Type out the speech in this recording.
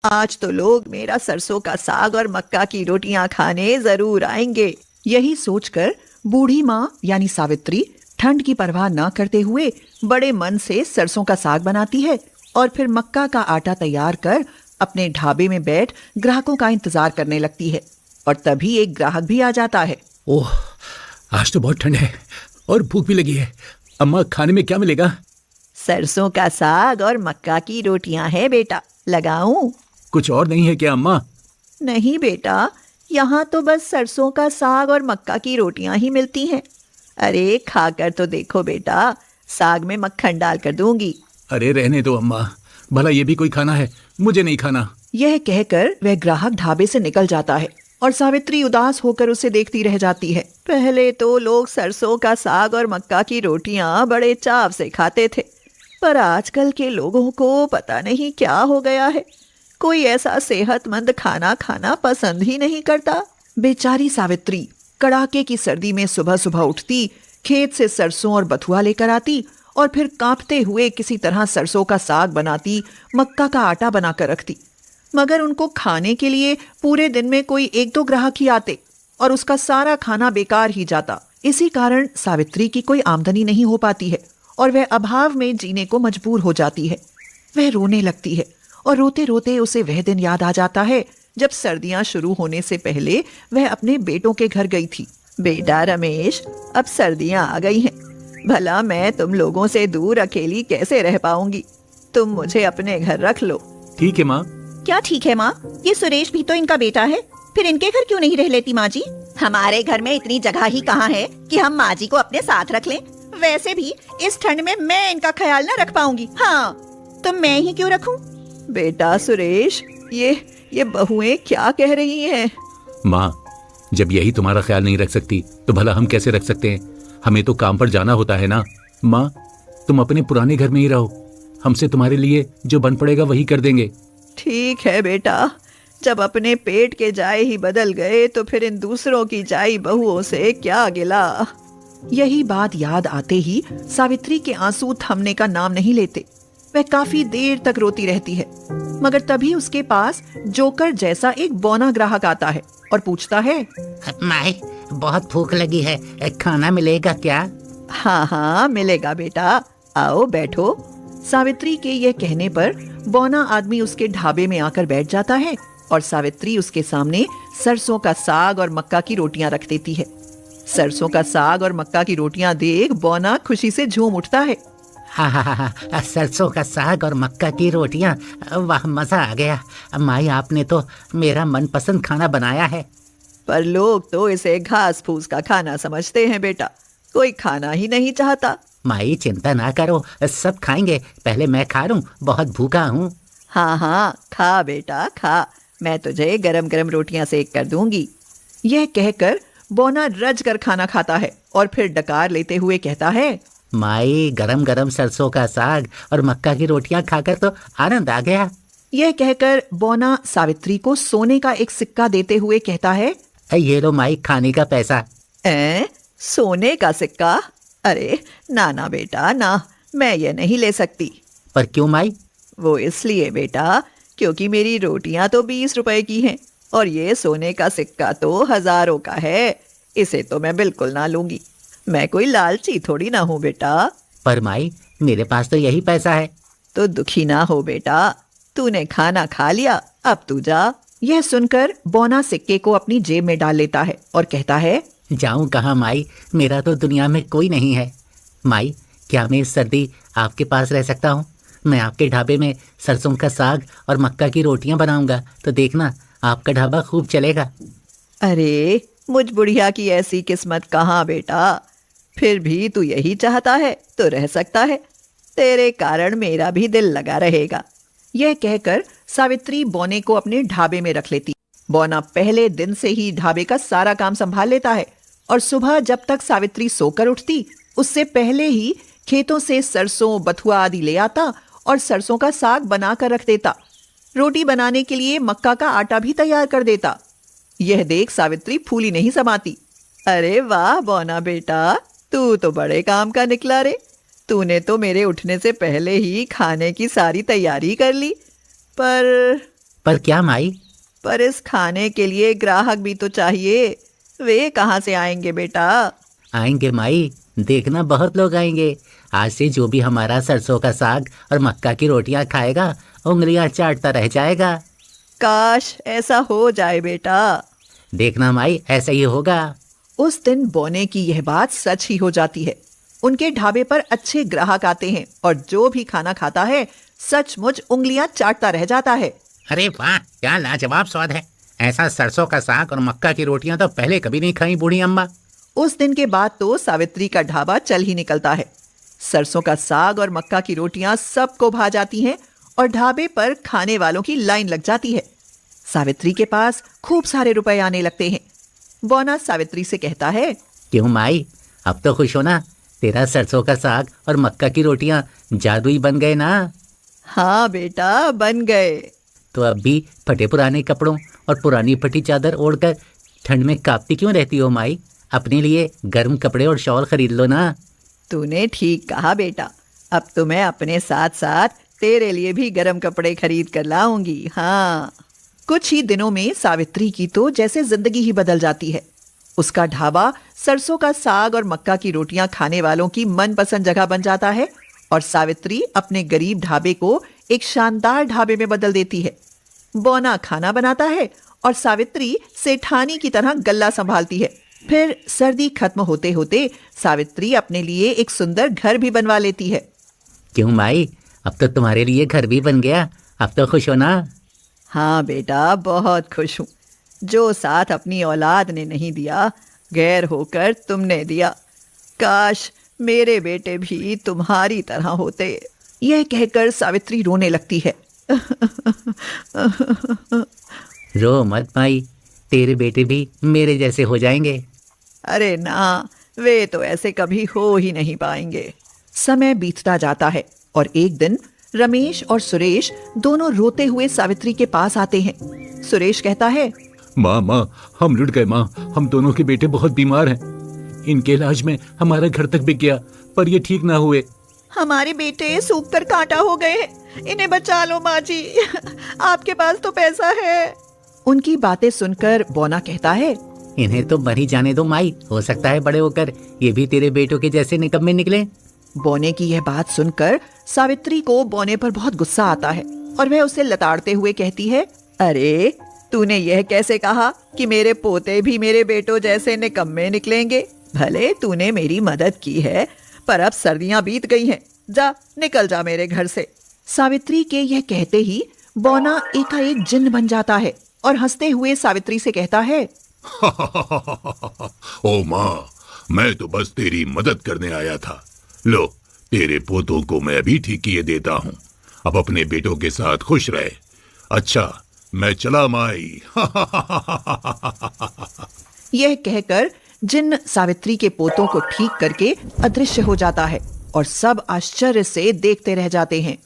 आज तो लोग मेरा सरसों का साग और मक्का की रोटियां खाने जरूर आएंगे। यही सोचकर बूढ़ी माँ यानी सावित्री ठंड की परवाह न करते हुए बड़े मन से सरसों का साग बनाती है और फिर मक्का का आटा तैयार कर अपने ढाबे में बैठ ग्राहकों का इंतजार करने लगती है। और तभी एक ग्राहक भी आ जाता है। ओह, आज तो बहुत ठंड है और भूख भी लगी है। अम्मा, खाने में क्या मिलेगा? सरसों का साग और मक्का की रोटियां है बेटा, लगाऊं? कुछ और नहीं है क्या अम्मा? नहीं बेटा, यहाँ तो बस सरसों का साग और मक्का की रोटियां ही मिलती हैं। अरे खाकर तो देखो बेटा, साग में मक्खन डाल कर दूंगी। अरे रहने दो अम्मा, भला ये भी कोई खाना है? मुझे नहीं खाना। यह कहकर वह ग्राहक ढाबे से निकल जाता है और सावित्री उदास होकर उसे देखती रह जाती है। पहले तो लोग सरसों का साग और मक्का की रोटियां बड़े चाव से खाते थे, पर आजकल के लोगों को पता नहीं क्या हो गया है, कोई ऐसा सेहतमंद खाना खाना पसंद ही नहीं करता। बेचारी सावित्री कड़ाके की सर्दी में सुबह सुबह उठती, खेत से सरसों और बथुआ लेकर आती और फिर कांपते हुए किसी तरह सरसों का साग बनाती, मक्का का आटा बनाकर रखती। मगर उनको खाने के लिए पूरे दिन में कोई एक दो ग्राहक ही आते और उसका सारा खाना बेकार ही जाता। इसी कारण सावित्री की कोई आमदनी नहीं हो पाती है और वह अभाव में जीने को मजबूर हो जाती है। वह रोने लगती है और रोते रोते उसे वह दिन याद आ जाता है जब सर्दियां शुरू होने से पहले वह अपने बेटों के घर गई थी। बेटा रमेश, अब सर्दियां आ गई हैं, भला मैं तुम लोगों से दूर अकेली कैसे रह पाऊंगी? तुम मुझे अपने घर रख लो। ठीक है माँ। क्या ठीक है माँ? ये सुरेश भी तो इनका बेटा है, फिर इनके घर क्यों नहीं रह लेती माँ जी? हमारे घर में इतनी जगह ही कहाँ है कि हम माँ जी को अपने साथ रख लें। वैसे भी इस ठंड में मैं इनका ख्याल न रख पाऊंगी। हाँ, तो मैं ही क्यों रखूं? बेटा सुरेश, ये बहुएं क्या कह रही हैं? माँ, जब यही तुम्हारा ख्याल नहीं रख सकती तो भला हम कैसे रख सकते हैं? हमें तो काम पर जाना होता है ना। माँ, तुम अपने पुराने घर में ही रहो, हमसे तुम्हारे लिए जो बन पड़ेगा वही कर देंगे। ठीक है बेटा, जब अपने पेट के जाए ही बदल गए तो फिर इन दूसरों की जाई बहुओं से क्या गिला। यही बात याद आते ही सावित्री के आंसू थमने का नाम नहीं लेते। वह काफी देर तक रोती रहती है, मगर तभी उसके पास जोकर जैसा एक बौना ग्राहक आता है और पूछता है, माई, बहुत भूख लगी है, खाना मिलेगा क्या? हाँ हाँ मिलेगा बेटा, आओ बैठो। सावित्री के यह कहने पर बौना आदमी उसके ढाबे में आकर बैठ जाता है और सावित्री उसके सामने सरसों का साग और मक्का की रोटियां रख देती है। सरसों का साग और मक्का की रोटियां देख बौना खुशी से झूम उठता है। हा, सरसों का साग और मक्का की रोटियां, वाह, मजा आ गया। माई, आपने तो मेरा मनपसंद खाना बनाया है। पर लोग तो इसे घास फूस का खाना समझते हैं बेटा, कोई खाना ही नहीं चाहता। माई चिंता ना करो, सब खाएंगे, पहले मैं खा लूं, बहुत भूखा हूँ। हाँ हाँ खा बेटा खा, मैं तुझे गरम गरम रोटियां सेक कर दूंगी। यह कहकर बौना रज कर खाना खाता है और फिर डकार लेते हुए कहता है, माई, गरम गरम सरसों का साग और मक्का की रोटियां खाकर तो आनंद आ गया। यह कहकर बौना सावित्री को सोने का एक सिक्का देते हुए कहता है, ये लो माई, खाने का पैसा। सोने का सिक्का? अरे ना ना बेटा ना, मैं ये नहीं ले सकती। पर क्यों माई? वो इसलिए बेटा, क्योंकि मेरी रोटियां तो 20 रुपए की हैं और ये सोने का सिक्का तो हजारों का है। इसे तो मैं बिल्कुल ना लूंगी, मैं कोई लालची थोड़ी ना हूँ बेटा। पर माई, मेरे पास तो यही पैसा है। तो दुखी ना हो बेटा, तूने खाना खा लिया, अब तू जा। यह सुनकर बौना सिक्के को अपनी जेब में डाल लेता है और कहता है, जाऊं कहाँ माई, मेरा तो दुनिया में कोई नहीं है। माई, क्या मैं इस सर्दी आपके पास रह सकता हूँ? मैं आपके ढाबे में सरसों का साग और मक्का की रोटियां बनाऊंगा, तो देखना आपका ढाबा खूब चलेगा। अरे मुझ बुढ़िया की ऐसी किस्मत कहाँ बेटा, फिर भी तू यही चाहता है तो रह सकता है, तेरे कारण मेरा भी दिल लगा रहेगा। यह कहकर सावित्री बौने को अपने ढाबे में रख लेती। बौना पहले दिन से ही ढाबे का सारा काम संभाल लेता है और सुबह जब तक सावित्री सोकर उठती, उससे पहले ही खेतों से सरसों बथुआ आदि ले आता और सरसों का साग बनाकर रख देता। रोटी बनाने के लिए मक्का का आटा भी तैयार कर देता। यह देख सावित्री फूली नहीं समाती। अरे वाह बौना बेटा, तू तो बड़े काम का निकला रे। तूने तो मेरे उठने से पहले ही खाने की सारी तैयारी कर ली। पर पर क्या माई? पर इस खाने के लिए ग्राहक भी तो चाहिए। वे कहाँ से आएंगे बेटा? आएंगे माई, देखना बहुत लोग आएंगे। आज से जो भी हमारा सरसों का साग और मक्का की रोटियां खाएगा, उंगलियां चाटता रह जाएगा। काश ऐसा हो जाए बेटा। देखना माई, ऐसा ही होगा। उस दिन बौने की यह बात सच ही हो जाती है। उनके ढाबे पर अच्छे ग्राहक आते हैं और जो भी खाना खाता है सचमुच उंगलियां चाटता रह जाता है। अरे वाह, क्या लाजवाब स्वाद है। ऐसा सरसों का साग और मक्का की रोटियां तो पहले कभी नहीं खाई बूढ़ी अम्मा। उस दिन के बाद तो सावित्री का ढाबा चल ही निकलता है। सरसों का साग और मक्का की रोटियां सबको भा जाती हैं और ढाबे पर खाने वालों की लाइन लग जाती है। सावित्री के पास खूब सारे रुपए आने लगते हैं। बौना सावित्री से कहता है, क्यों माई, अब तो खुश हो ना? तेरा सरसों का साग और मक्का की रोटियां जादुई बन गए ना? हाँ बेटा, बन गए। तो अब भी फटे पुराने कपड़ों और पुरानी फटी चादर ओढ़कर ठंड में कांपती क्यों रहती हो माई? अपने लिए गर्म कपड़े और शॉल खरीद लो ना। तूने ठीक कहा बेटा। अब तो मैं अपने साथ साथ तेरे लिए भी गर्म कपड़े खरीद कर लाऊंगी। हाँ। कुछ ही दिनों में सावित्री की तो जैसे जिंदगी ही बदल जाती है। उसका ढाबा सरसों का साग और मक्का की रोटियां खाने वालों की मनपसंद जगह बन जाता है और सावित्री अपने गरीब ढाबे को एक शानदार ढाबे में बदल देती है। बौना खाना बनाता है और सावित्री सेठानी की तरह गल्ला संभालती है। फिर सर्दी खत्म होते होते सावित्री अपने लिए एक सुंदर घर भी बनवा लेती है। क्यों माई, अब तो तुम्हारे लिए घर भी बन गया। अब तो खुश हो ना? हाँ बेटा, बहुत खुश हूँ। जो साथ अपनी औलाद ने नहीं दिया, गैर होकर तुमने दिया। काश मेरे बेटे भी तुम्हारी तरह होते। यह कहकर सावित्री रोने लगती है। रो मत माई, तेरे बेटे भी मेरे जैसे हो जाएंगे। अरे ना, वे तो ऐसे कभी हो ही नहीं पाएंगे। समय बीतता जाता है और एक दिन रमेश और सुरेश दोनों रोते हुए सावित्री के पास आते हैं। सुरेश कहता है, माँ माँ, हम लुट गए माँ। हम दोनों के बेटे बहुत बीमार हैं। इनके इलाज में हमारा घर तक बिक गया, पर ये ठीक ना हुए। हमारे बेटे सूख कर कांटा हो गए हैं। इन्हें बचा लो माँ जी। आपके पास तो पैसा है। उनकी बातें सुनकर बौना कहता है, इन्हें तो मर ही जाने दो माई। हो सकता है बड़े होकर ये भी तेरे बेटों के जैसे निकम्मे निकले। बौने की यह बात सुनकर सावित्री को बौने पर बहुत गुस्सा आता है और वह उसे लताड़ते हुए कहती है, अरे तूने यह कैसे कहा कि मेरे पोते भी मेरे बेटों जैसे निकम्मे निकलेंगे? भले तूने मेरी मदद की है, पर अब सर्दियां बीत गई हैं। जा, निकल जा मेरे घर से। सावित्री के यह कहते ही बौना एकाएक जिन्न बन जाता है और हंसते हुए सावित्री से कहता है, ओ माँ, मैं तो बस तेरी मदद करने आया था। लो, तेरे पोतों को मैं अभी ठीक किए देता हूँ। अब अपने बेटों के साथ खुश रहे। अच्छा, मैं चला माई। यह कहकर जिन्न सावित्री के पोतों को ठीक करके अदृश्य हो जाता है और सब आश्चर्य से देखते रह जाते हैं।